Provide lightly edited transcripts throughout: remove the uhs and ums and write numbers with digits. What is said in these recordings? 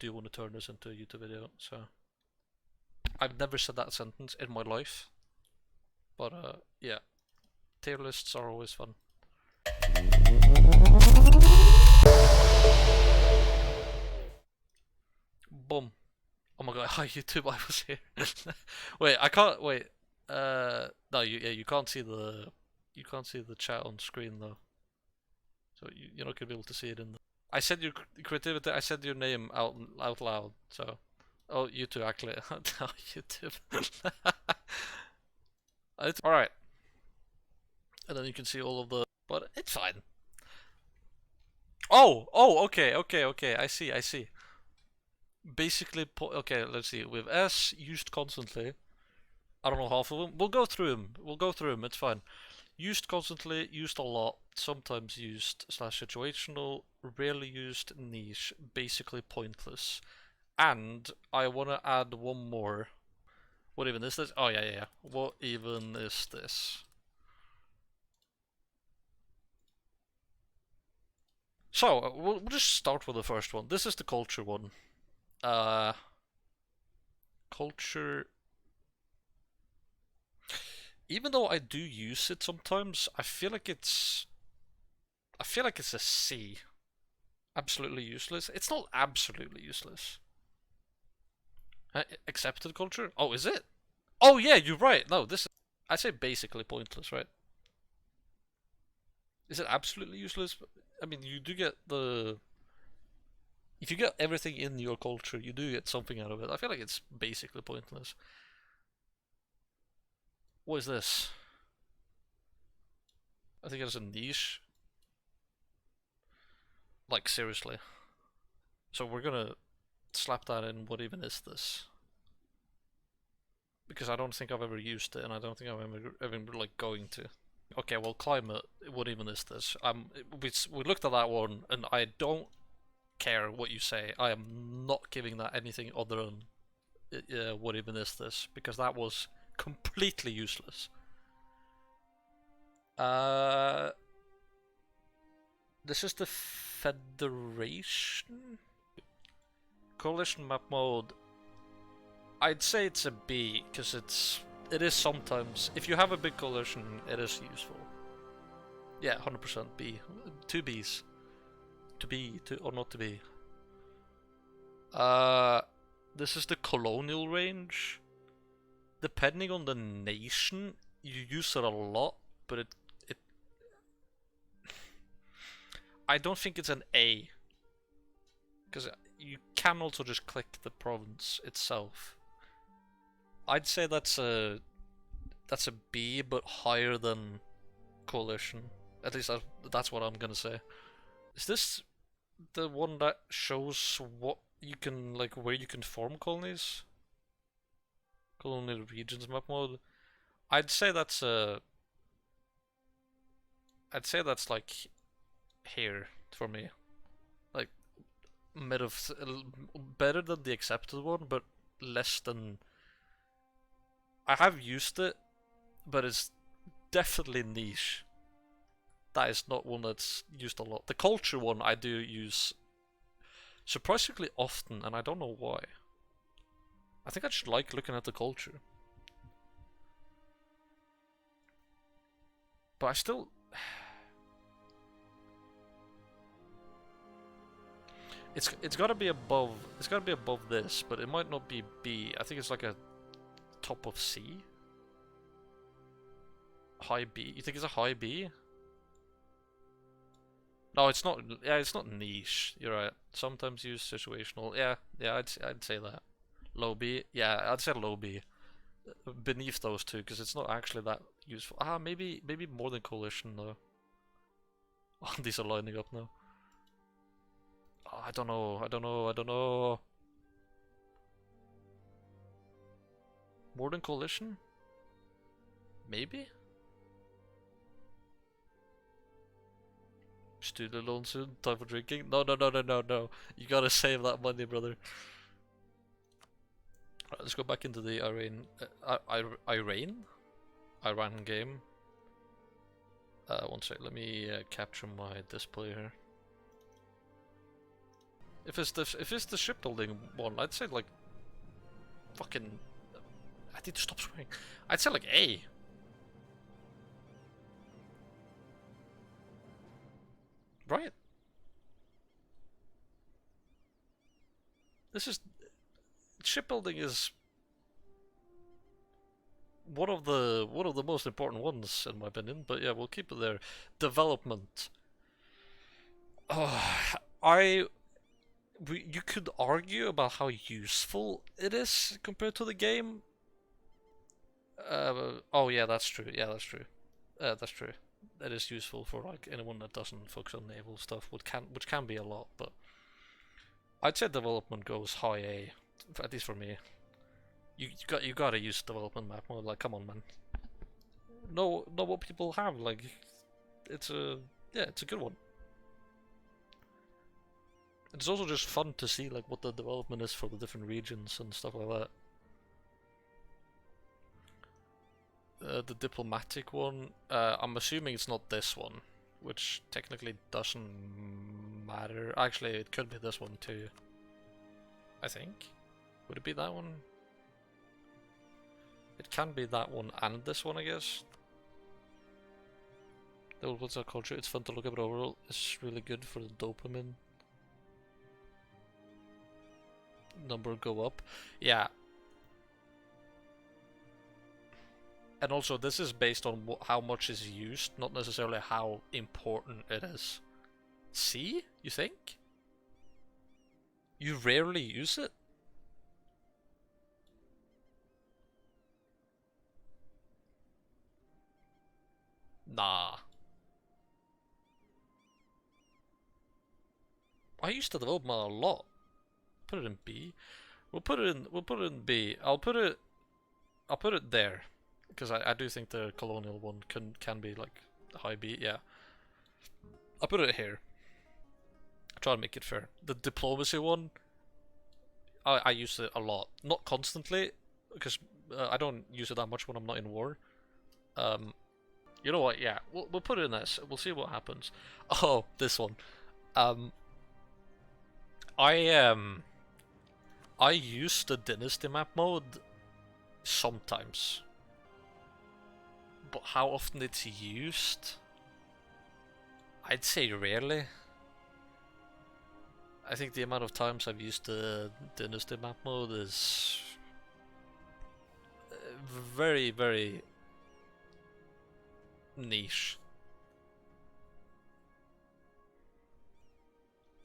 do want to turn this into a YouTube video. So I've never said that sentence in my life, but yeah, tier lists are always fun. Boom. Oh my god, hi YouTube, I was here. Wait, I can't wait. No, you can't see the chat on screen though. So you're not gonna be able to see it in the. I said your creativity. I said your name out loud. So, oh, YouTube actually. No, YouTube. All right. And then you can see all of the. But it's fine. Oh, okay. I see. Basically, okay. Let's see. With S used constantly. I don't know half of them. We'll go through them. It's fine. Used constantly, used a lot, sometimes used / situational, rarely used, niche, basically pointless. And I want to add one more. What even is this? Oh yeah. What even is this? So we'll just start with the first one. This is the culture one. Culture. Even though I do use it sometimes, I feel like it's a C. Absolutely useless. It's not absolutely useless. Accepted culture? Oh, is it? Oh yeah, you're right. No, this is, I say basically pointless, right? Is it absolutely useless? I mean, you do get the. If you get everything in your culture, you do get something out of it. I feel like it's basically pointless. What is this? I think it's a niche. Like, seriously. So we're gonna slap that in. What even is this? Because I don't think I've ever used it, and I don't think I'm ever like going to. Okay, well, climate. What even is this? We looked at that one, and I don't care what you say. I am not giving that anything other than what even is this, because that was completely useless. This is the Federation Coalition map mode. I'd say it's a B, because it is sometimes, if you have a big coalition, it is useful. Yeah, 100% B. 2 Bs. To be, or not to be. This is the colonial range. Depending on the nation, you use it a lot, but it I don't think it's an A. Because you can also just click the province itself. I'd say that's a B, but higher than coalition. At least that's what I'm gonna say. Is this the one that shows what you can, like, where you can form colonies? Colonial regions map mode. I'd say that's like here for me. Like mid of better than the accepted one, but less than. I have used it, but it's definitely niche. That is not one that's used a lot. The culture one I do use surprisingly often, and I don't know why. I think I just like looking at the culture. But I still. It's gotta be above. It's gotta be above this, but it might not be B. I think it's like a top of C. High B. You think it's a high B? No, it's not. Yeah, it's not niche. You're right. Sometimes use situational. Yeah, I'd say that. Low B. Yeah, I'd say low B. Beneath those two, because it's not actually that useful. Maybe more than coalition though. Oh, these are lining up now. Oh, I don't know. More than coalition? Maybe? Student loan soon? Time for drinking? No. You gotta save that money, brother. Right, let's go back into the Iran game. One sec, let me capture my display here. If it's the shipbuilding one, I'd say like fucking. I need to stop swearing. I'd say like A. Right. This is shipbuilding is one of the most important ones in my opinion. But yeah, we'll keep it there. Development. Oh, you could argue about how useful it is compared to the game. Oh yeah, that's true. Yeah, that's true. That's true. That is useful for like anyone that doesn't focus on naval stuff, which can be a lot. But I'd say development goes high A, at least for me. You gotta use development map mode. Like, come on, man. Know what people have. Like, it's a yeah, it's a good one. It's also just fun to see like what the development is for the different regions and stuff like that. The diplomatic one, I'm assuming it's not this one, which technically doesn't matter. Actually, it could be this one too. I think. Would it be that one? It can be that one and this one, I guess. The what's our culture? It's fun to look at, but overall, it's really good for the dopamine number go up. Yeah. And also, this is based on how much is used, not necessarily how important it is. See? You think? You rarely use it? Nah. I used to develop mine a lot. Put it in B. We'll put it in B. I'll put it there. Because I do think the colonial one can be like high B, yeah. I'll put it here. Try to make it fair. The diplomacy one, I use it a lot. Not constantly, because I don't use it that much when I'm not in war. You know what, yeah, we'll put it in this. We'll see what happens. Oh, this one. I use the dynasty map mode sometimes. But how often it's used? I'd say rarely. I think the amount of times I've used the dynasty map mode is very, very niche.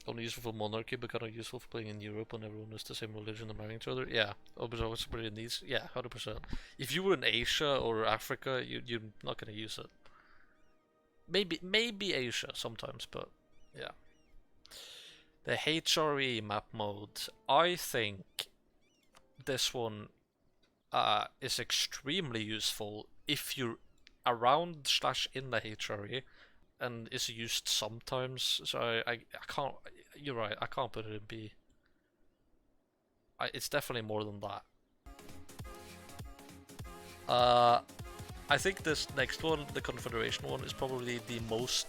Only useful for monarchy, but kind of useful for playing in Europe when everyone is the same religion and marrying each other. Yeah, always pretty niche. Yeah, 100%. If you were in Asia or Africa, you're not gonna use it. Maybe Asia sometimes, but yeah. The HRE map mode. I think this one is extremely useful if you're around / in the HRE and is used sometimes. So I can't. You're right. I can't put it in B. It's definitely more than that. I think this next one, the Confederation one, is probably the most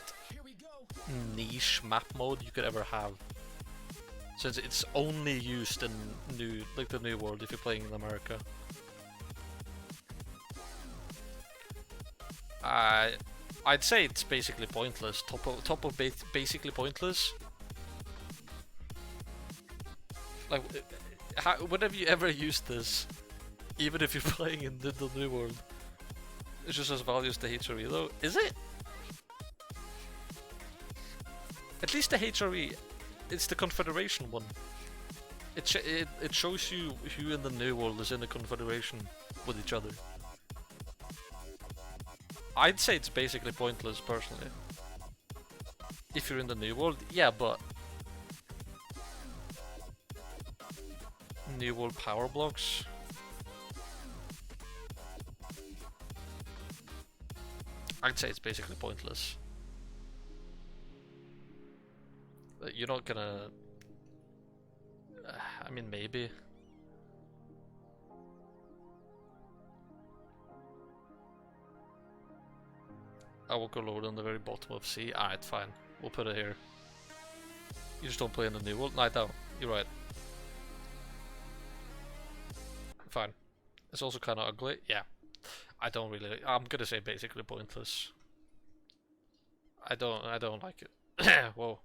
niche map mode you could ever have. Since it's only used in the New World if you're playing in America. I'd say it's basically pointless. Top of basically pointless. Like, whenever you ever use this, even if you're playing in the New World, it's just as valuable as the HRE though. Is it? At least the HRE, it's the Confederation one. It shows you who in the New World is in the Confederation with each other. I'd say it's basically pointless, personally. If you're in the New World, yeah, but New World power blocks. I'd say it's basically pointless. You're not gonna... I mean, maybe. I will go lower on the very bottom of C. Alright, fine. We'll put it here. You just don't play in the new world? No, I don't. You're right. Fine. It's also kind of ugly. Yeah. I don't really. I'm gonna say basically pointless. I don't like it. Whoa.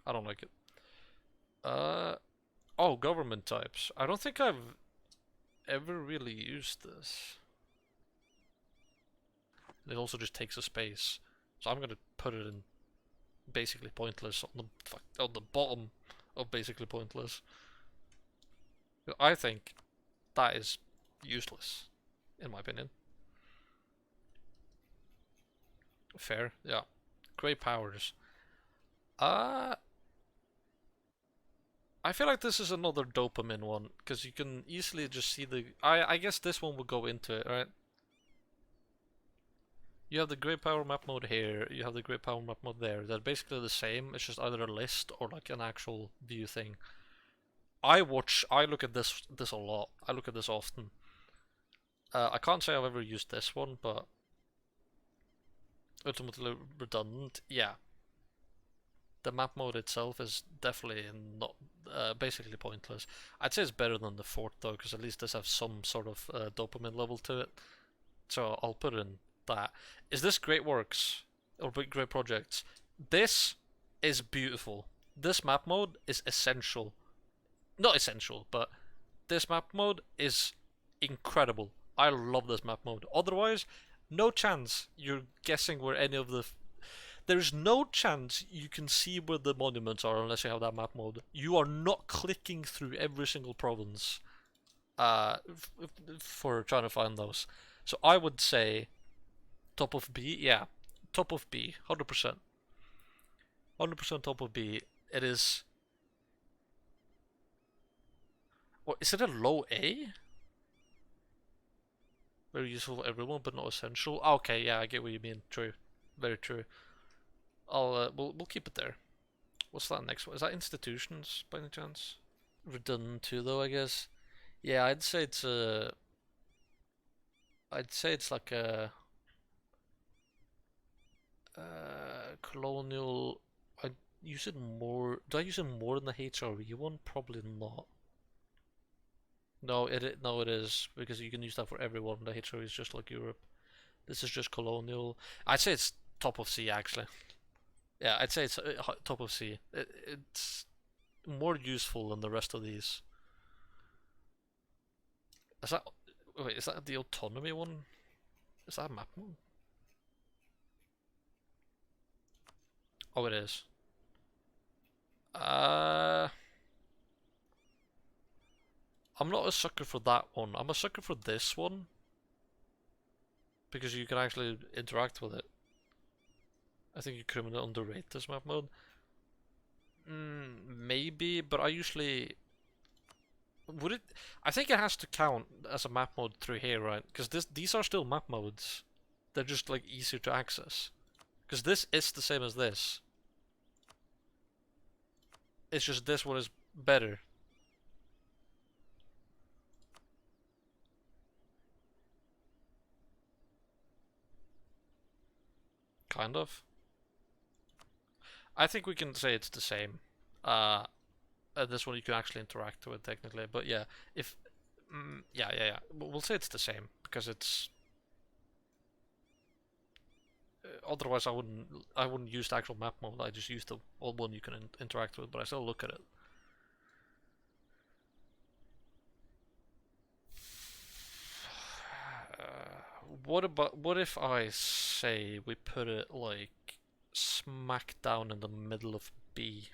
I don't like it. Oh, government types. I don't think I've ever really used this. It also just takes a space. So I'm gonna put it in basically pointless on the bottom of basically pointless. I think that is useless, in my opinion. Fair, yeah. Great powers. Uh, I feel like this is another dopamine one, because you can easily just see the... I guess this one will go into it, right? You have the great power map mode here, you have the great power map mode there. They're basically the same, it's just either a list or like an actual view thing. I look at this a lot. I look at this often. I can't say I've ever used this one, but ultimately redundant, yeah. The map mode itself is definitely not basically pointless. I'd say it's better than the fort though, because at least this has some sort of dopamine level to it. So I'll put in that. Is this great works or great projects? This is beautiful. This map mode is essential. Not essential, but this map mode is incredible. I love this map mode. Otherwise, no chance you're guessing where any of the... There's no chance you can see where the monuments are unless you have that map mode. You are not clicking through every single province for trying to find those. So I would say top of B, yeah. Top of B, 100%. 100% top of B. It is... What, is it a low A? Very useful for everyone, but not essential. Okay, yeah, I get what you mean. True. Very true. We'll keep it there. What's that next one? Is that institutions by any chance? Redundant too, though, I guess. Yeah, I'd say it's a. I'd say it's like a. Colonial. I use it more. Do I use it more than the HRE one? Probably not. No, it is because you can use that for everyone. The HRE is just like Europe. This is just colonial. I'd say it's top of C actually. Yeah, I'd say it's top of C. It's more useful than the rest of these. Is that... Wait, is that the autonomy one? Is that a map one? Oh, it is. I'm not a sucker for that one. I'm a sucker for this one. Because you can actually interact with it. I think you criminally underrate this map mode. Maybe, but I usually... Would it? I think it has to count as a map mode through here, right? Because these are still map modes. They're just like easier to access. Because this is the same as this. It's just this one is better. Kind of. I think we can say it's the same. This one you can actually interact with technically, but yeah, if yeah, we'll say it's the same because it's. Otherwise, I wouldn't use the actual map mode. I just use the old one you can interact with, but I still look at it. What if I say we put it like smack down in the middle of B,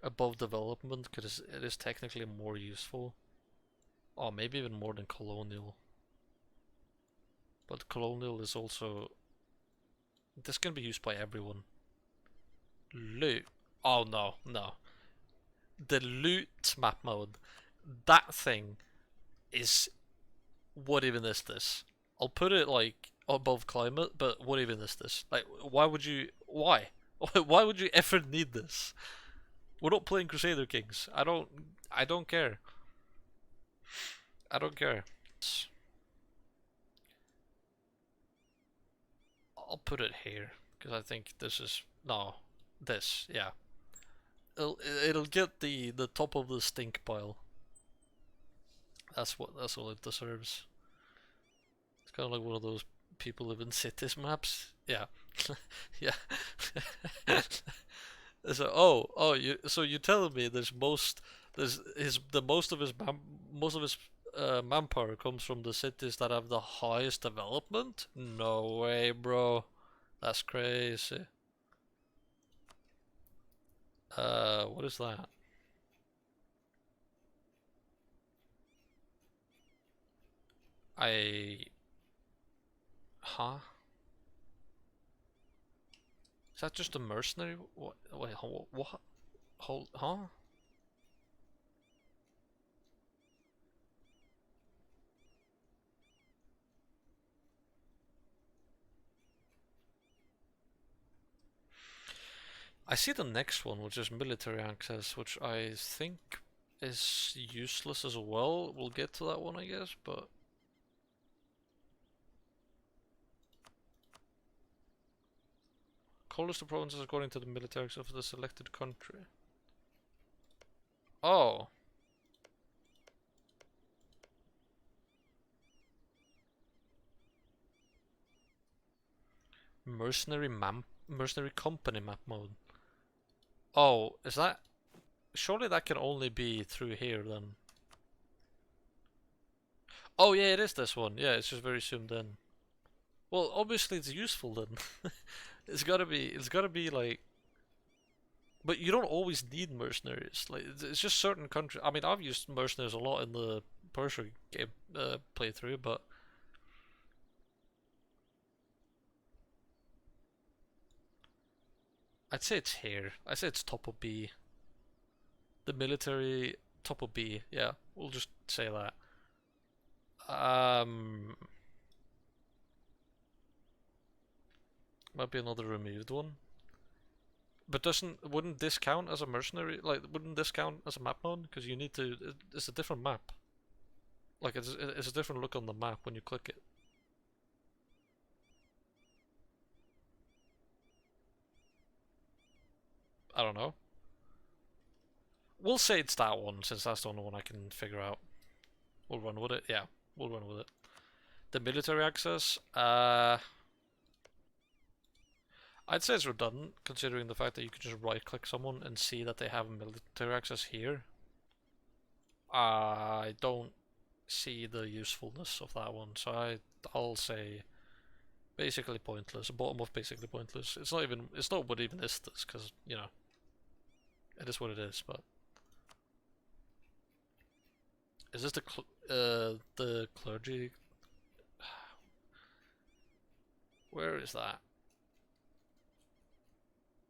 above development, because it is technically more useful. Oh, maybe even more than colonial. But colonial is also... This can be used by everyone. Loot. Oh no, no. The loot map mode. That thing is... What even is this? I'll put it like above climate, but what even is this? Like, why would you... Why? Why would you ever need this? We're not playing Crusader Kings. I don't care. I don't care. I'll put it here because I think this is... No, this, yeah. It'll get the top of the stink pile. That's all it deserves. It's kind of like one of those people live in cities maps. Yeah, yeah. So so you telling me most of his manpower comes from the cities that have the highest development? No way, bro. That's crazy. What is that? I Huh? Is that just a mercenary? What? Wait, what? Hold, huh? I see the next one, which is military access, which I think is useless as well. We'll get to that one, I guess, but colors to provinces according to the military access of the selected country. Oh, mercenary company map mode. Oh, is that? Surely that can only be through here then. Oh yeah, it is this one. Yeah, it's just very zoomed in. Well, obviously it's useful then. It's gotta be like, but you don't always need mercenaries. Like, it's just certain countries. I mean, I've used mercenaries a lot in the Persia game playthrough, but I'd say it's here. I'd say it's top of B. The military top of B. Yeah, we'll just say that. Um, Might be another removed one. But wouldn't this count as a mercenary? Like, wouldn't this count as a map mode? Because you need to. It's a different map. Like, it's a different look on the map when you click it. I don't know. We'll say it's that one since that's the only one I can figure out. We'll run with it. Yeah, we'll run with it. The military access. I'd say it's redundant considering the fact that you can just right-click someone and see that they have military access here. I don't see the usefulness of that one, so I'll say basically pointless. Bottom of basically pointless. It's not what even is this, because you know it is what it is. But is this the clergy? Where is that?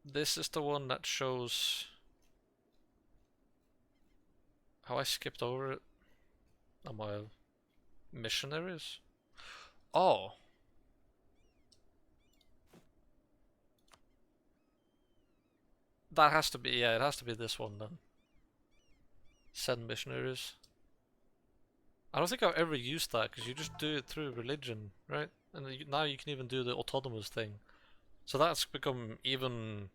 This is the one that shows how I skipped over it on my missionaries. Oh, that has to be, yeah, it has to be this one then. Send missionaries. I don't think I've ever used that because you just do it through religion, right? And now you can even do the autonomous thing. So that's become even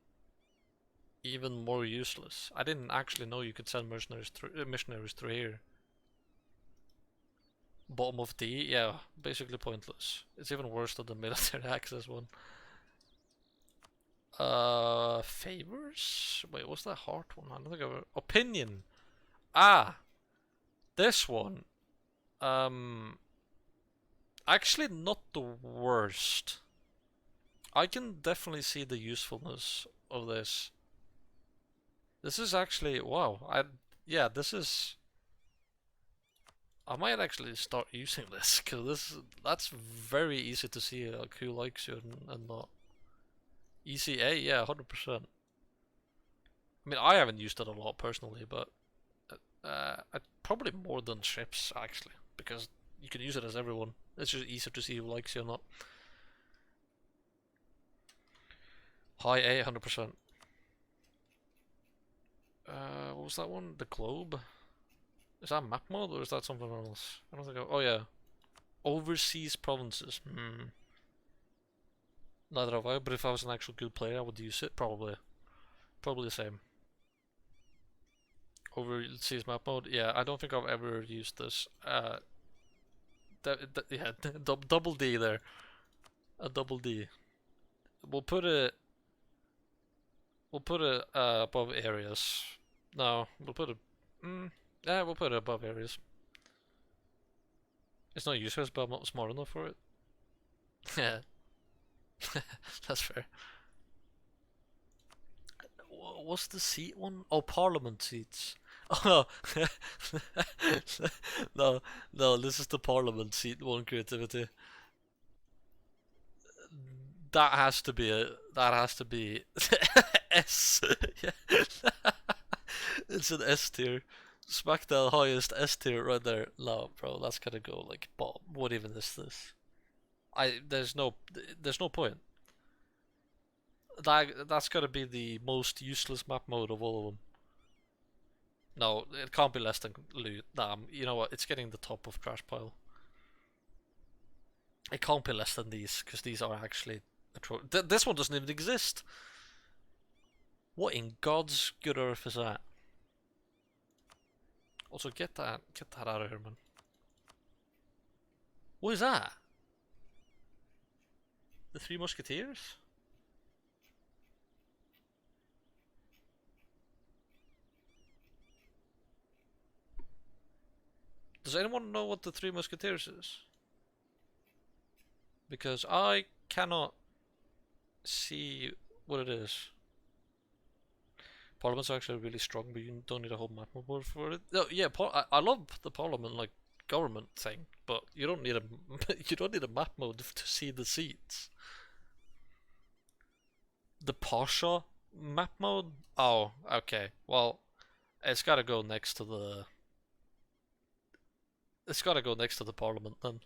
more useless. I didn't actually know you could send missionaries through here. Bottom of D, yeah, basically pointless. It's even worse than the military access one. Favors? Wait, what's that heart one? I don't think I've opinion. Ah, this one. Actually not the worst. I can definitely see the usefulness of this. This is actually, wow, yeah, this is, I might actually start using this, because that's very easy to see like who likes you and not. ECA, yeah, 100%. I mean, I haven't used it a lot personally, but probably more than ships, actually, because you can use it as everyone. It's just easier to see who likes you or not. High A, 100%. What was that one? The globe? Is that map mode or is that something else? I don't think oh yeah. Overseas provinces. Neither have I, but if I was an actual good player I would use it, probably. Probably the same. overseas map mode. Yeah, I don't think I've ever used this. Yeah, double D there. A double D. We'll put it. We'll put it above areas. No, we'll put it. Yeah, we'll put it above areas. It's not useless, but I'm not smart enough for it. Yeah, that's fair. What's the seat one? Oh, Parliament seats. Oh no, no, this is the Parliament seat one creativity. That has to be a. That has to be S. Yeah. It's an S tier. Smack the highest S tier right there. No, bro, that's gonna go like bottom. What even is this? There's no point. That's gotta be the most useless map mode of all of them. No, it can't be less than loot. Nah, you know what? It's getting the top of trash pile. It can't be less than these because these are actually this one doesn't even exist. What in God's good earth is that? Also, get that out of here, man. What is that? The Three Musketeers? Does anyone know what the Three Musketeers is? Because I cannot see what it is. Parliament's actually really strong, but you don't need a whole map board for it. No, yeah, I love the Parliament like government thing, but you don't need a you don't need a map mode to see the seats. The Pasha map mode? Oh, okay. Well, it's got to go next to the. It's got to go next to the Parliament then.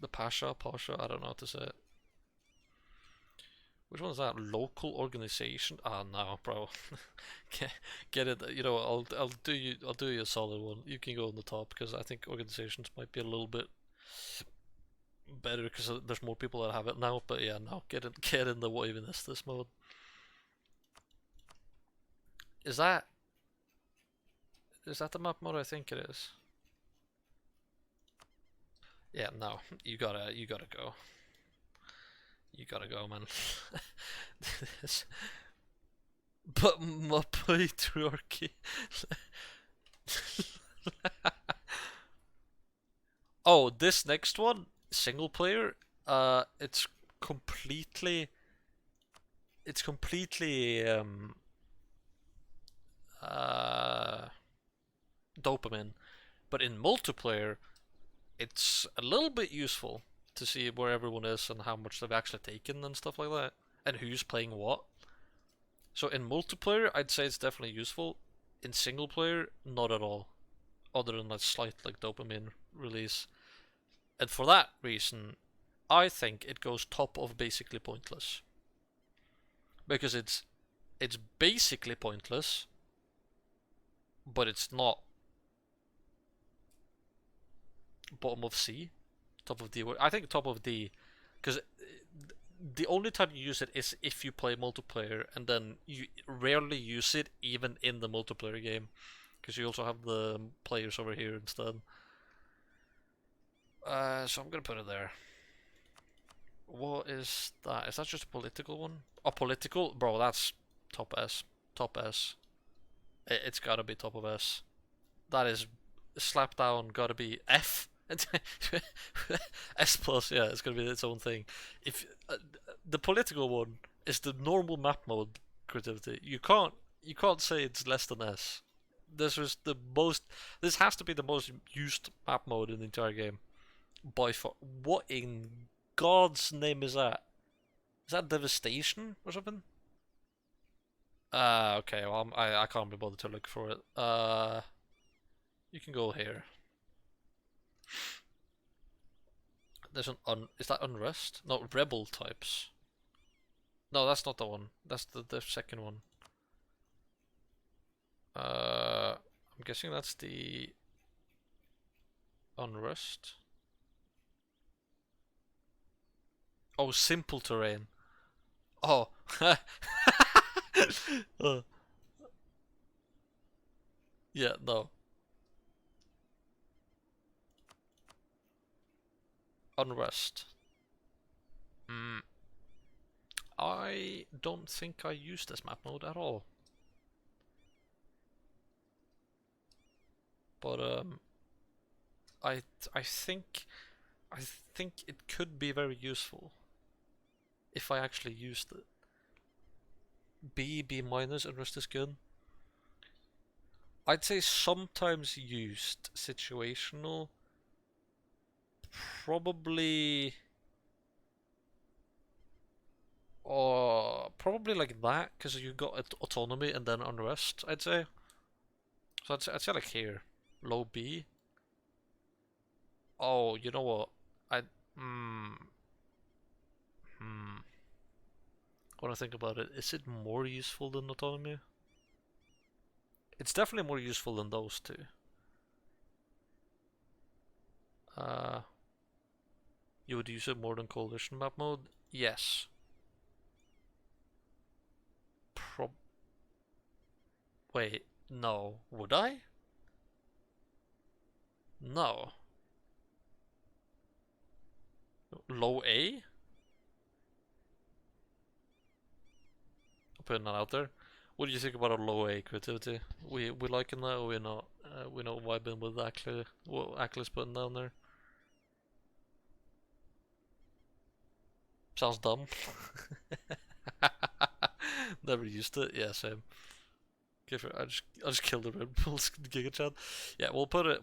The Pasha, I don't know how to say it. Which one is that? Local organization? Ah, no, bro. Get it. You know, I'll do you a solid one. You can go on the top because I think organizations might be a little bit better because there's more people that have it now. But yeah, no, get in the what even is this mode? Is that the map mode? I think it is. Yeah, no, you gotta go. You gotta go, man. But my patriarchy. Oh, this next one, single player. It's completely. It's completely dopamine, but in multiplayer, it's a little bit useful to see where everyone is and how much they've actually taken and stuff like that, and who's playing what. So in multiplayer, I'd say it's definitely useful. In single player, not at all, other than a slight like dopamine release. And for that reason, I think it goes top of basically pointless because it's basically pointless, but it's not bottom of C, top of D. I think top of D, because the only time you use it is if you play multiplayer, and then you rarely use it even in the multiplayer game, because you also have the players over here instead. So I'm gonna put it there. What is that? Is that just a political one? Oh, political? Bro, that's top S. Top S. It's gotta be top of S. That is slap down, gotta be F. S plus, yeah, it's gonna be its own thing. If the political one is the normal map mode creativity, you can't say it's less than S. This was the most. This has to be the most used map mode in the entire game, by far. What in God's name is that? Is that Devastation or something? Okay. Well, I can't be bothered to look for it. You can go here. There's is that Unrest? No, Rebel types. No, that's not the one. That's the second one. I'm guessing that's the Unrest. Oh, simple terrain. Oh. Yeah, no. Unrest. Mm, I don't think I use this map mode at all. But I I think I think it could be very useful if I actually used it. B minus unrest is good. I'd say sometimes used situational. Probably probably like that because you got autonomy and then unrest, I'd say. So I'd say like here. Low B. Oh, you know what? I hmm hmm when I think about it, is it more useful than autonomy? It's definitely more useful than those two. Uh, you would use it more than coalition map mode? Yes. Prob. Wait, no. Would I? No. Low A? I'm putting that out there. What do you think about a low A creativity? We liking that or we not vibing with Ackley what Ackley's putting down there? Sounds dumb. Never used it. Yeah, same. Give it. I just killed the Red Bulls Giga Chat. Yeah, we'll put it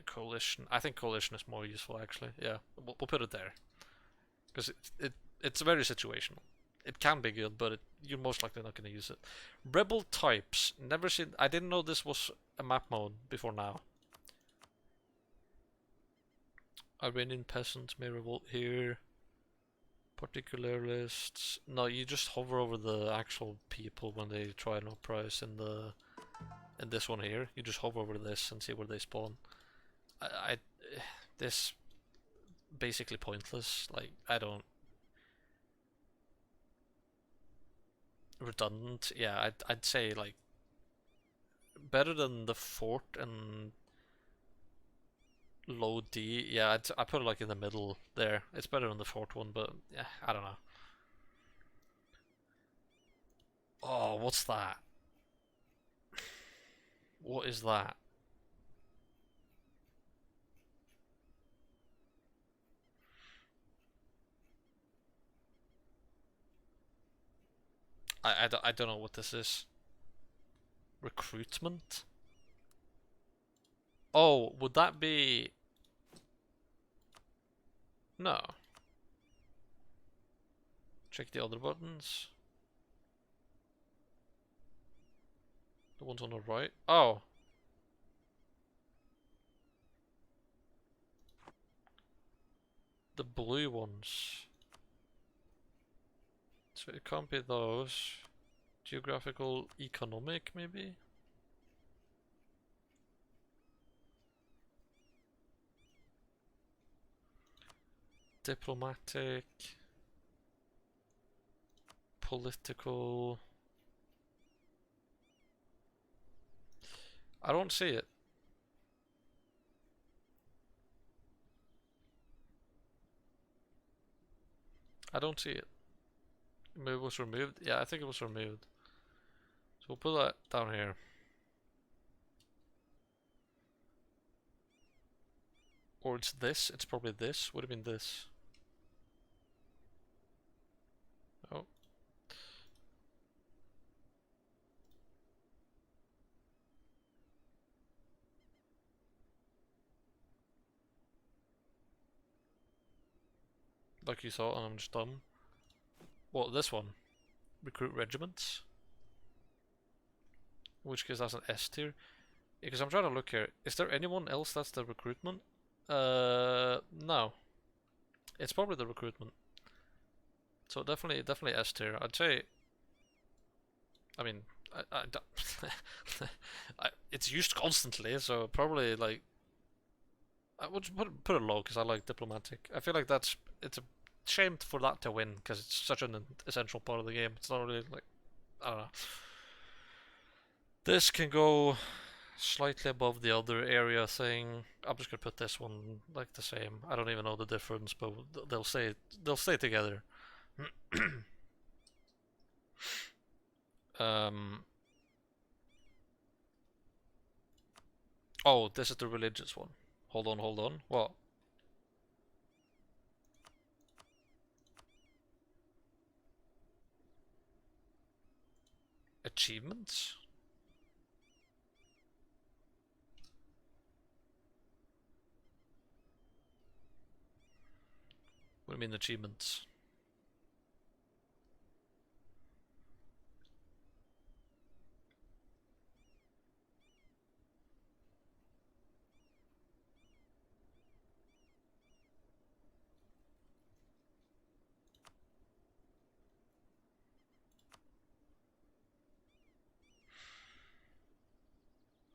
coalition. I think coalition is more useful actually. Yeah, we'll put it there because it's very situational. It can be good, but you're most likely not going to use it. Rebel types. Never seen. I didn't know this was a map mode before now. Iranian peasants may revolt here. Particular lists. No, you just hover over the actual people when they try an uprise in this one here. You just hover over this and see where they spawn. I this basically pointless. Like I don't redundant. Yeah, I'd say like better than the fort and low D. Yeah, I put it like in the middle there. It's better than the fort one, but yeah, I don't know. Oh, what's that? What is that? I don't know what this is. Recruitment? Oh, would that be... No. Check the other buttons. The ones on the right. Oh. The blue ones. So it can't be those. Geographical, economic, maybe? Diplomatic. Political. I don't see it. I don't see it. Maybe it was removed. Yeah, I think it was removed. So we'll put that down here. Or it's this. It's probably this. Would have been this. Oh. Like you saw, and I'm just dumb. What, this one? Recruit regiments? In which case that's an S tier. Because I'm trying to look here. Is there anyone else that's the recruitment? No. It's probably the recruitment. So definitely S tier. I'd say. I mean, it's used constantly, so probably like I would put it low because I like diplomatic. I feel like it's a shame for that to win because it's such an essential part of the game. It's not really like I don't know. This can go slightly above the other area thing. I'm just gonna put this one like the same. I don't even know the difference, but they'll stay together. um. Oh, this is the religious one. Hold on, hold on. What? Achievements? What do you mean achievements?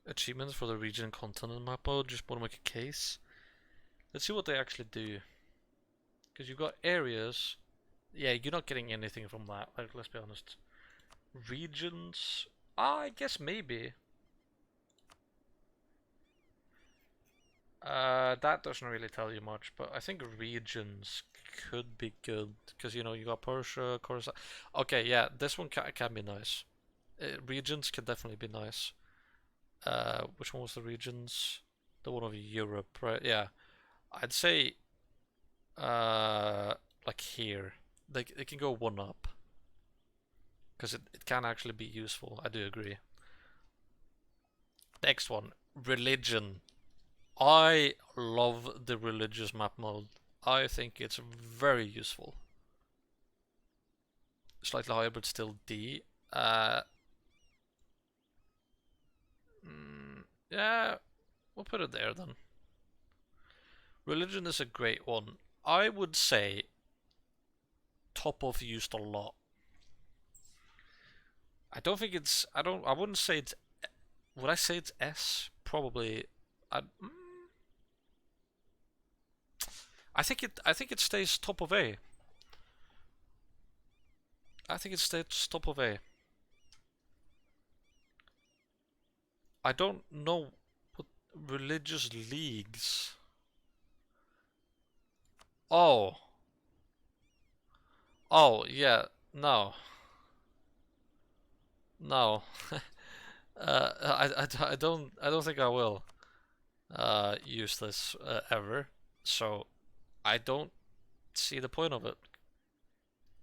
Achievements for the region continent map mode. Just want to make a case. Let's see what they actually do. Because you've got areas. Yeah, you're not getting anything from that. Like, let's be honest. Regions. I guess maybe. That doesn't really tell you much, but I think regions could be good because you know you got Persia, Khorasan. Okay, yeah, this one can be nice. Regions can definitely be nice. Which one was the regions? The one of Europe, right? Yeah, I'd say like here they can go one up because it can actually be useful. I do agree. Next one, religion. I love the religious map mode. I think it's very useful. Slightly higher, but still D. Yeah, we'll put it there then. Religion is a great one. I would say top of used a lot. I don't think it's. I wouldn't say it's. Would I say it's S? Probably. I. I think it. I think it stays top of A. I think it stays top of A. I don't know what religious leagues. Oh. Oh yeah. No. No. I don't think I will use this ever. So I don't see the point of it.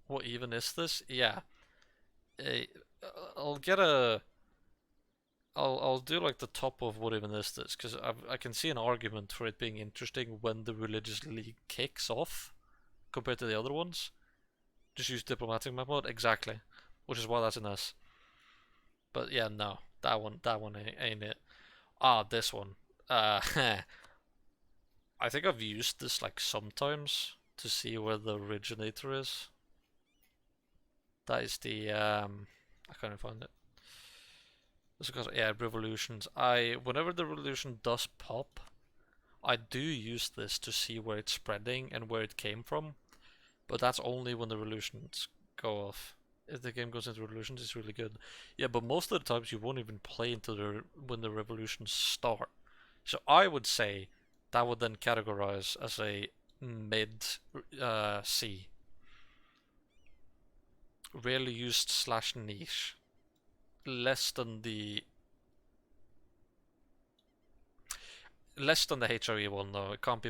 What even is this? Yeah. Uh, I'll get a. I'll do like the top of what even is this because I can see an argument for it being interesting when the religious league kicks off compared to the other ones. Just use diplomatic map mode exactly, which is why that's an S. But yeah, no, that one ain't it. Ah, this one. I think I've used this like sometimes to see where the originator is. That is the I can't find it. This because yeah, revolutions. Whenever the revolution does pop, I do use this to see where it's spreading and where it came from. But that's only when the revolutions go off. If the game goes into revolutions, it's really good. Yeah, but most of the times you won't even play into when the revolutions start. So I would say that would then categorize as a mid C. Rarely used slash niche. Less than the HRE one though. It can't be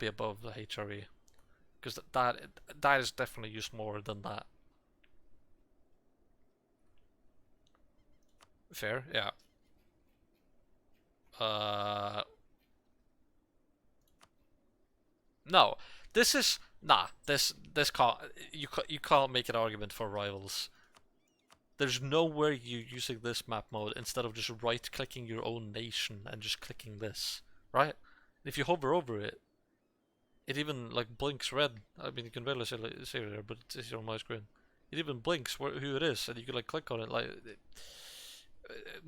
above the HRE because that is definitely used more than that. Fair, yeah. Uh, no, this is nah. This can't you can't make an argument for rivals. There's nowhere you're using this map mode instead of just right clicking your own nation and just clicking this, right? If you hover over it, it even like blinks red. I mean, you can barely see it there, but it's on my screen. It even blinks who it is, and you can like click on it. Like,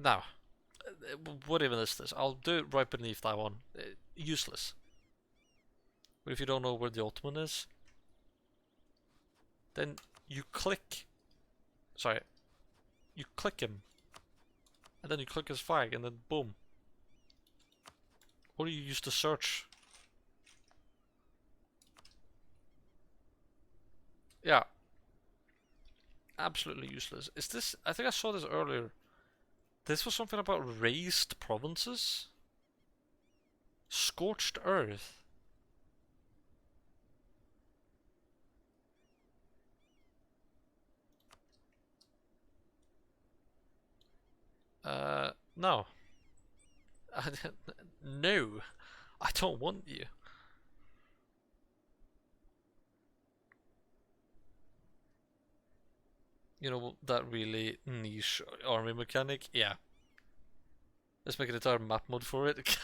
now, what even is this? I'll do it right beneath that one. Useless. But if you don't know where the Ottoman is, then you click. Sorry. You click him, and then you click his flag, and then boom. Or you use the search. Yeah. Absolutely useless. Is this... I think I saw this earlier. This was something about raised provinces? Scorched earth? No. No. I don't want you. You know, that really niche army mechanic? Yeah. Let's make an entire map mode for it.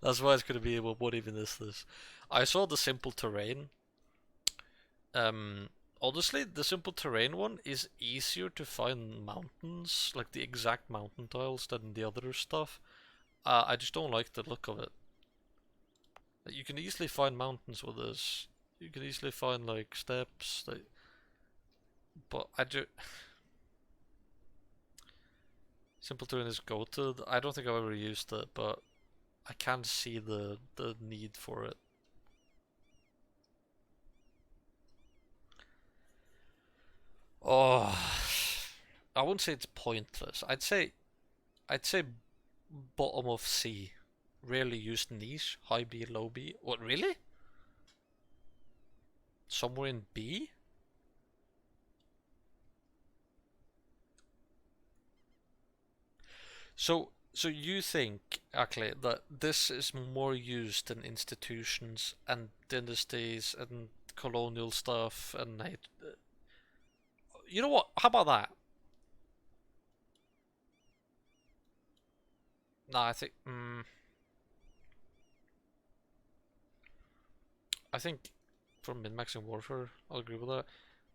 That's why it's gonna be, well, what even is this? I saw the simple terrain. Honestly, the simple terrain one is easier to find mountains, like the exact mountain tiles, than the other stuff. I just don't like the look of it. You can easily find mountains with this. You can easily find like steps, like, but I do. Simple terrain is goated. I don't think I've ever used it, but I can see the need for it. Oh, I wouldn't say it's pointless. I'd say bottom of C. Rarely used niche. High B, low B. What, really? Somewhere in B? So you think, actually, that this is more used in institutions and dynasties and colonial stuff and you know what? How about that? No, I think for min-maxing warfare, I'll agree with that.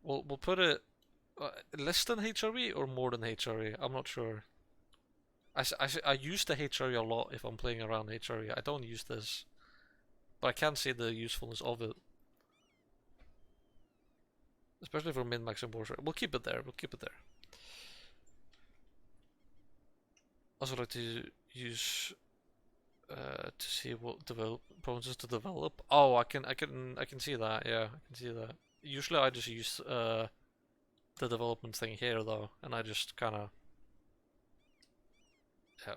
We'll put it less than HRE or more than HRE. I'm not sure. I use the HRE a lot if I'm playing around HRE. I don't use this, but I can see the usefulness of it, especially for min-maxing warfare. We'll keep it there. We'll keep it there. Also like to use to see what provinces to develop. Oh, I can see that. Yeah, I can see that. Usually I just use the development thing here though, and I just kind of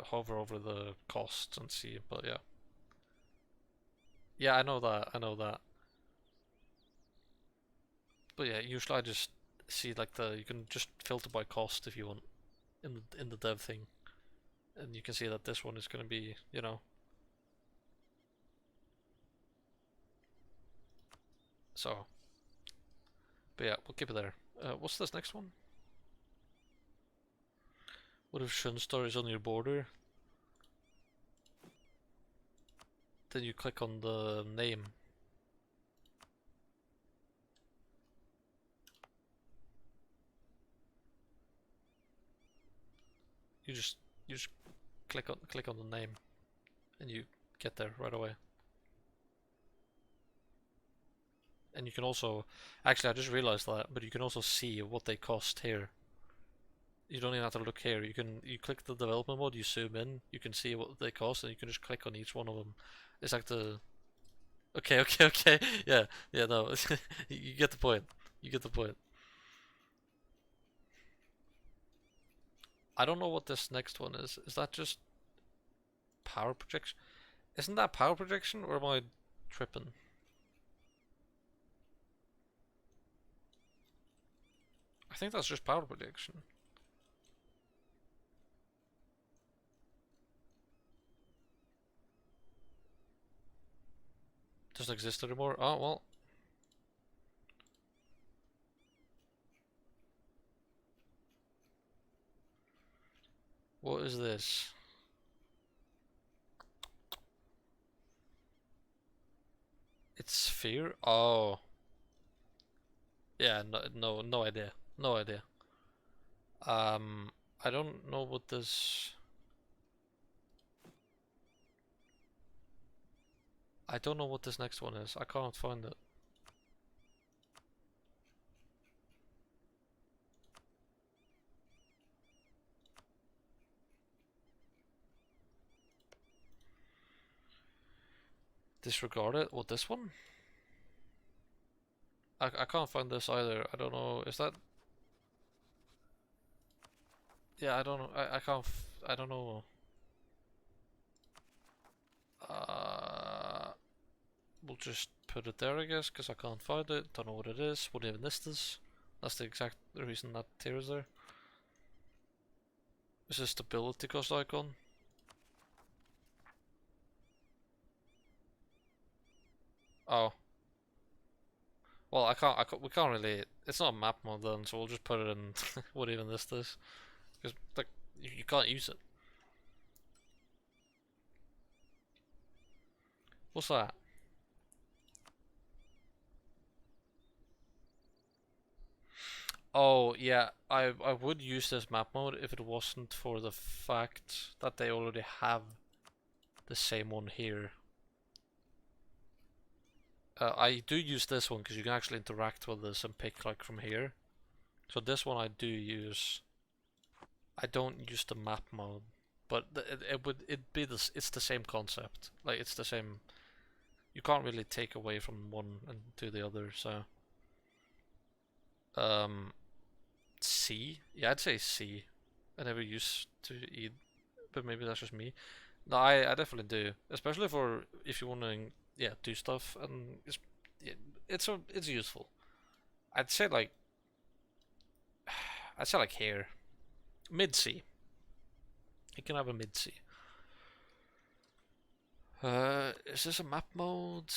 hover over the costs and see. But yeah, yeah, I know that. I know that. But yeah, usually I just see like you can just filter by cost if you want in the dev thing, and you can see that this one is going to be, so. But yeah, we'll keep it there. What's this next one? What if Shunstar is on your border? Then you click on the name. You just you just click on the name, and you get there right away. And you can also, actually, I just realized that, but you can also see what they cost here. You don't even have to look here. You click the development mode, you zoom in, you can see what they cost, and you can just click on each one of them. It's like the okay, okay, okay. Yeah, yeah, no, you get the point. You get the point. I don't know what this next one is. Is that just power projection? Isn't that power projection, or am I tripping? I think that's just power projection. Doesn't exist anymore. Oh well. What is this? It's sphere? Oh. Yeah, no idea. No idea. Um, I don't know what this... I don't know what this next one is. I can't find it. Disregard it. What, this one? I can't find this either. I don't know. Is that? Yeah, I don't know. I can't. I don't know. Uh, we'll just put it there, I guess, because I can't find it. Don't know what it is. What even this is. That's the exact reason that tier is there. Is this stability cost icon? Oh. Well, we can't really. It's not a map mode then, so we'll just put it in what even this is. Because, like, you can't use it. What's that? Oh, yeah, I would use this map mode if it wasn't for the fact that they already have the same one here. I do use this one because you can actually interact with this and pick like from here. So this one I do use. I don't use the map mode, but it be this. It's the same concept. Like it's the same. You can't really take away from one and do the other. So C. Yeah, I'd say C. I never used to eat, but maybe that's just me. No, I definitely do, especially for if you want to, yeah, do stuff, and it's useful. I'd say like I'd say like here, mid C. You can have a mid C. Is this a map mode?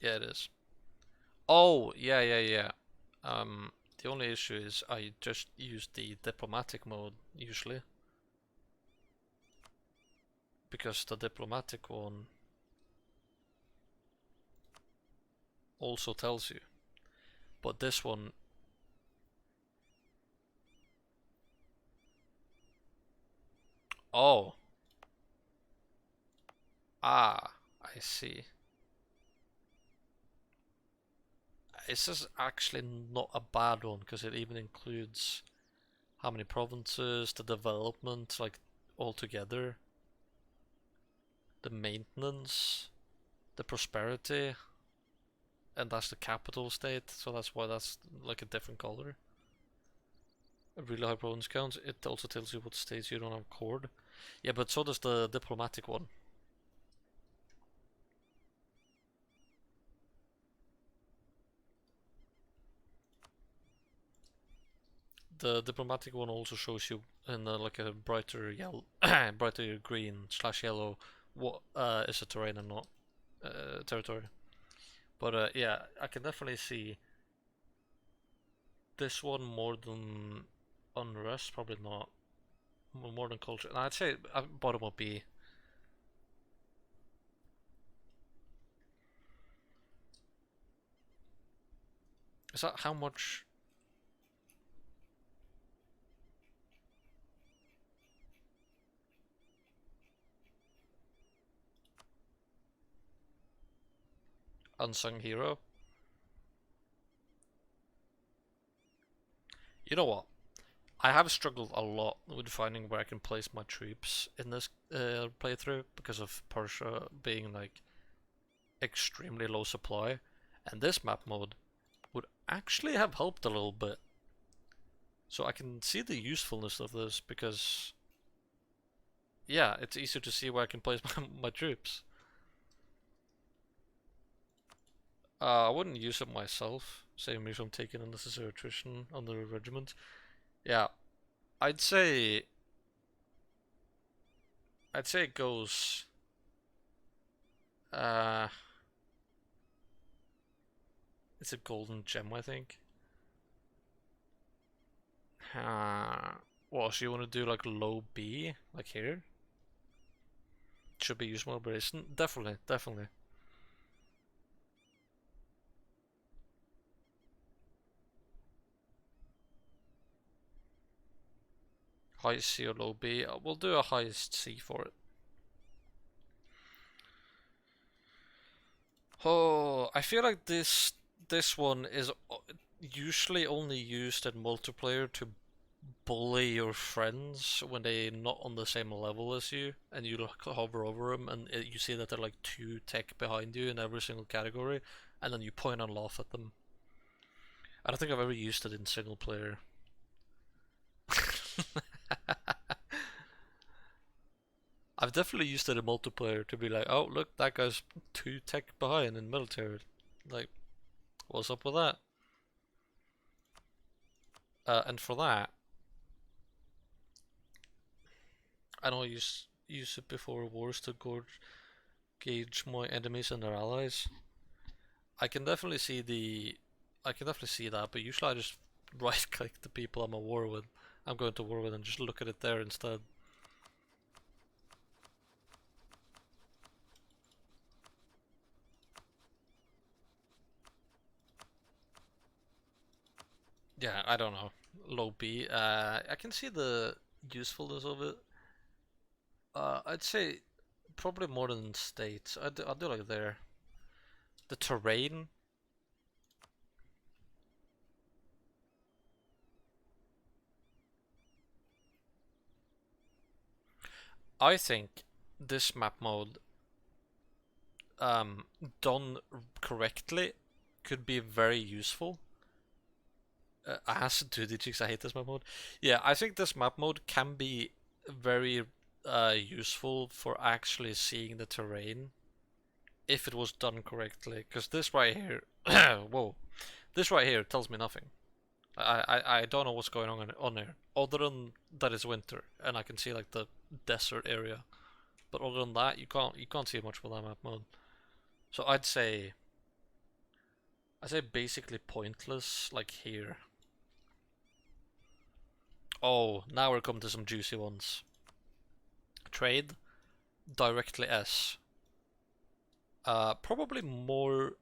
Yeah, it is. Oh, yeah. The only issue is I just use the diplomatic mode usually because the diplomatic one also tells you, but this one, oh, I see. This is actually not a bad one because it even includes how many provinces, the development, like all together, the maintenance, the prosperity, and that's the capital state, so that's why that's like a different color. A really high province count. It also tells you what states you don't have cord. Yeah, but so does the diplomatic one. The diplomatic one also shows you in like a brighter yellow, brighter green slash yellow, what is a terrain and not territory. But yeah, I can definitely see this one more than unrest. Probably not more than culture. And I'd say bottom of B. Is that how much? Unsung hero. You know what? I have struggled a lot with finding where I can place my troops in this playthrough because of Persia being like extremely low supply, and this map mode would actually have helped a little bit. So I can see the usefulness of this because, yeah, it's easier to see where I can place my troops. I wouldn't use it myself, save me from taking unnecessary attrition on the regiment. Yeah, I'd say I'd say it goes uh it's a golden gem, I think. Uh well, so you want to do like low B, like here? Should be useful, but isn't. Definitely. High C or low B. We'll do a highest C for it. Oh, I feel like this one is usually only used in multiplayer to bully your friends when they're not on the same level as you, and you like hover over them, and you see that they're like 2 tech behind you in every single category, and then you point and laugh at them. I don't think I've ever used it in single player. I've definitely used it in multiplayer to be like, oh look, that guy's 2 tech behind in military. Like, what's up with that? And for that, I know I use it before wars to gauge my enemies and their allies. I can definitely see that, but usually I just right click the people I'm at war with. I'm going to war with and just look at it there instead. Yeah, I don't know. Low B. I can see the usefulness of it. I'd say probably more than states. I'd do like there. The terrain. I think this map mode, um, done correctly, could be very useful. Acid 2D chicks, I hate this map mode. Yeah, I think this map mode can be very useful for actually seeing the terrain if it was done correctly. Because this right here, whoa, this right here tells me nothing. I don't know what's going on there, other than that it's winter and I can see like the desert area. But other than that, you can't see much with that map mode. So I'd say basically pointless, like here. Oh, now we're coming to some juicy ones. Trade, directly S. Probably more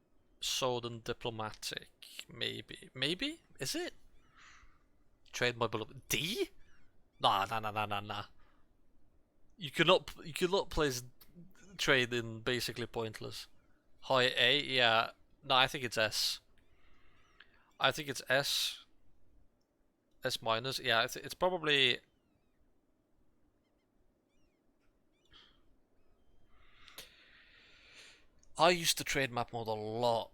so than diplomatic. Maybe. Maybe? Is it? Trade my beloved. D? Nah, nah, nah, nah, nah, nah. You cannot place trade in basically pointless. High A, yeah. No, I think it's S. I think it's S. S minus. Yeah, it's probably. I used to trade map mode a lot.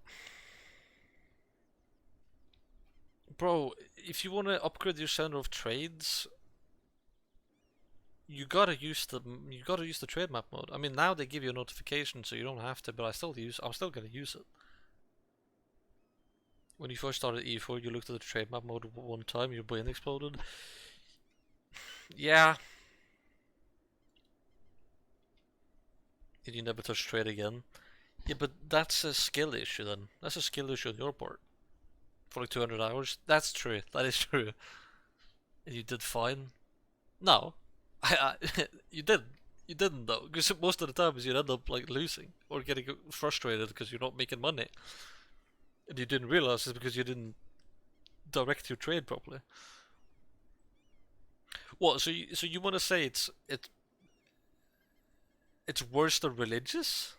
Bro, if you want to upgrade your center of trades, you gotta use the trade map mode. I mean, now they give you a notification, so you don't have to. But I'm still gonna use it. When you first started EU4, you looked at the trade map mode one time, your brain exploded. Yeah, and you never touch trade again. Yeah, but that's a skill issue then. That's a skill issue on your part. For like 200 hours. That's true. That is true. And you did fine. No, you didn't. You didn't though, because most of the times you'd end up like losing or getting frustrated because you're not making money, and you didn't realize it's because you didn't direct your trade properly. What? So you want to say it's worse than religious?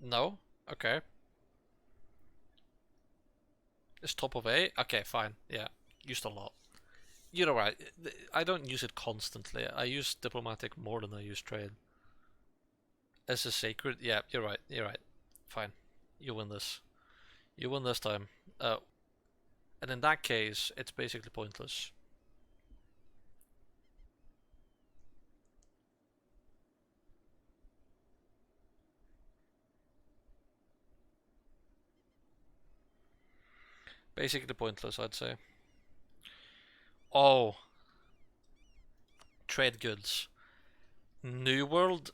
No. Okay. It's top of A. Okay, fine. Yeah, used a lot. You're right. I don't use it constantly. I use diplomatic more than I use trade. As a sacred. Yeah, you're right. You're right. Fine. You win this. You win this time. And in that case, it's basically pointless. Basically pointless, I'd say. Oh, trade goods. New World,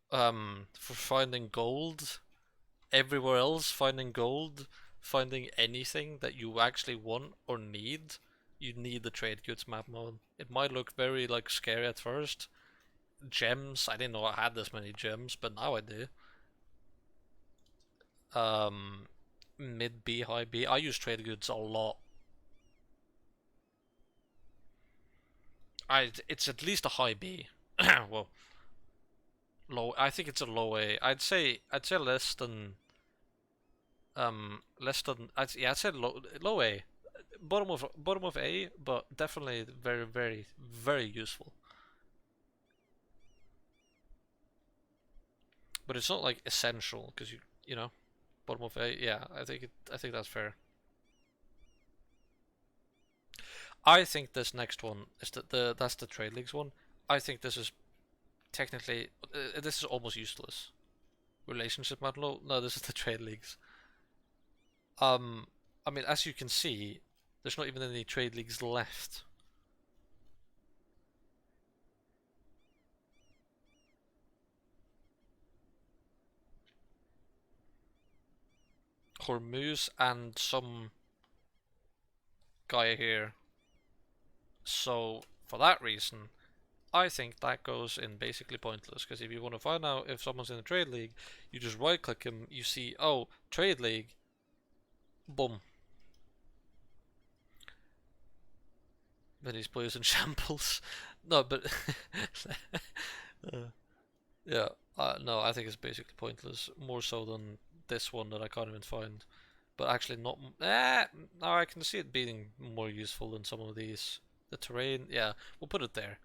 for finding gold. Everywhere else, finding gold, finding anything that you actually want or need, you need the trade goods map mode. It might look very like scary at first. Gems, I didn't know I had this many gems, but now I do. Um, Mid B, high B. I use trade goods a lot. It's at least a high B. Well, low. I think it's a low A. I'd say less than I'd say low A. Bottom of A, but definitely very very very useful. But it's not like essential because you know bottom of A. Yeah, I think that's fair. I think this next one is that's the trade leagues one. I think this is technically this is almost useless. Relationship manual? No, this is the trade leagues. Um, I mean, as you can see, there's not even any trade leagues left. Hormuz and some guy here. So for that reason, I think that goes in basically pointless. Because if you want to find out if someone's in a trade league, you just right click him, you see, oh, trade league, boom. Then he's players in shambles. No, but yeah, no, I think it's basically pointless. More so than this one that I can't even find. But actually, not. No, I can see it being more useful than some of these. The terrain, yeah, we'll put it there.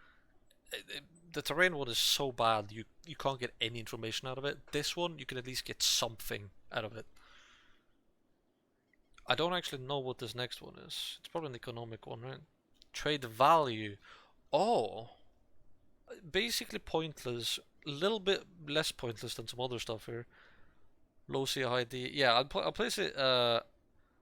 The terrain one is so bad, you can't get any information out of it. This one, you can at least get something out of it. I don't actually know what this next one is. It's probably an economic one, right? Trade value. Oh, basically pointless. A little bit less pointless than some other stuff here. Low CID. Yeah, I'll place it.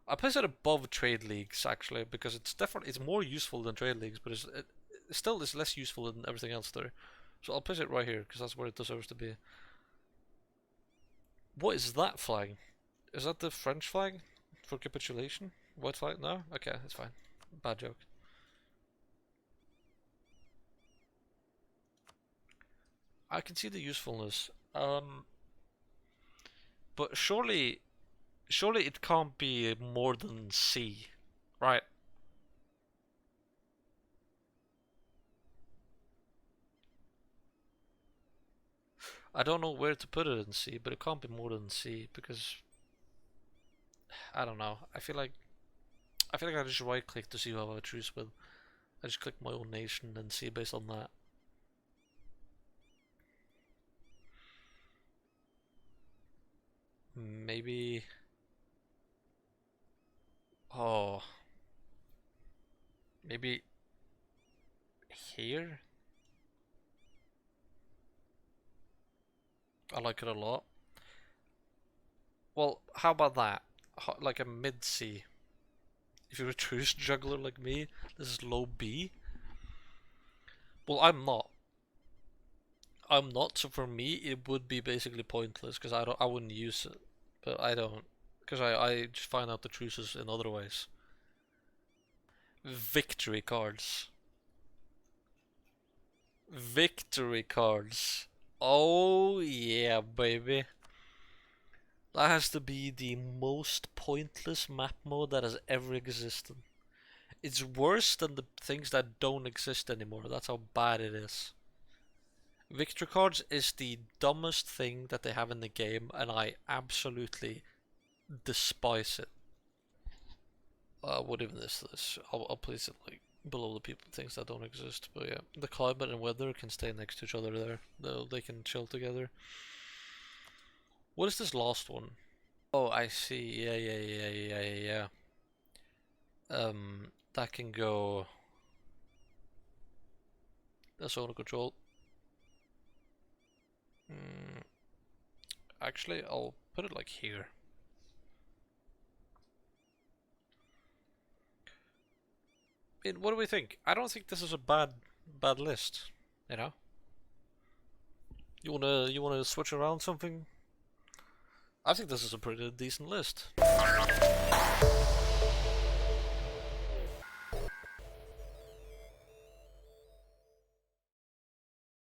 I place it above trade leagues actually because it's more useful than trade leagues, but it still is less useful than everything else there. So I'll place it right here because that's where it deserves to be. What is that flag? Is that the French flag for capitulation? White flag? No? Okay, that's fine. Bad joke. I can see the usefulness. But surely it can't be more than C, right? I don't know where to put it in C, but it can't be more than C because I don't know. I feel like I just right click to see who I have a truce with. I just click my own nation and see based on that. Maybe. Oh, maybe here. I like it a lot. Well, how about that? Like a mid C. If you're a truce juggler like me, this is low B. Well, I'm not. I'm not, so for me it would be basically pointless because I wouldn't use it, but I don't because I just find out the truces in other ways. Victory cards. Victory cards. Oh yeah, baby. That has to be the most pointless map mode that has ever existed. It's worse than the things that don't exist anymore. That's how bad it is. Victory cards is the dumbest thing that they have in the game, and I absolutely despise it. What even is this? I'll place it like below the people things that don't exist. But yeah, the climate and weather can stay next to each other there. They can chill together. What is this last one? Oh, I see. Yeah. That can go. That's owner control. Actually, I'll put it like here. What do we think? I don't think this is a bad list. You know. You wanna switch around something? I think this is a pretty decent list.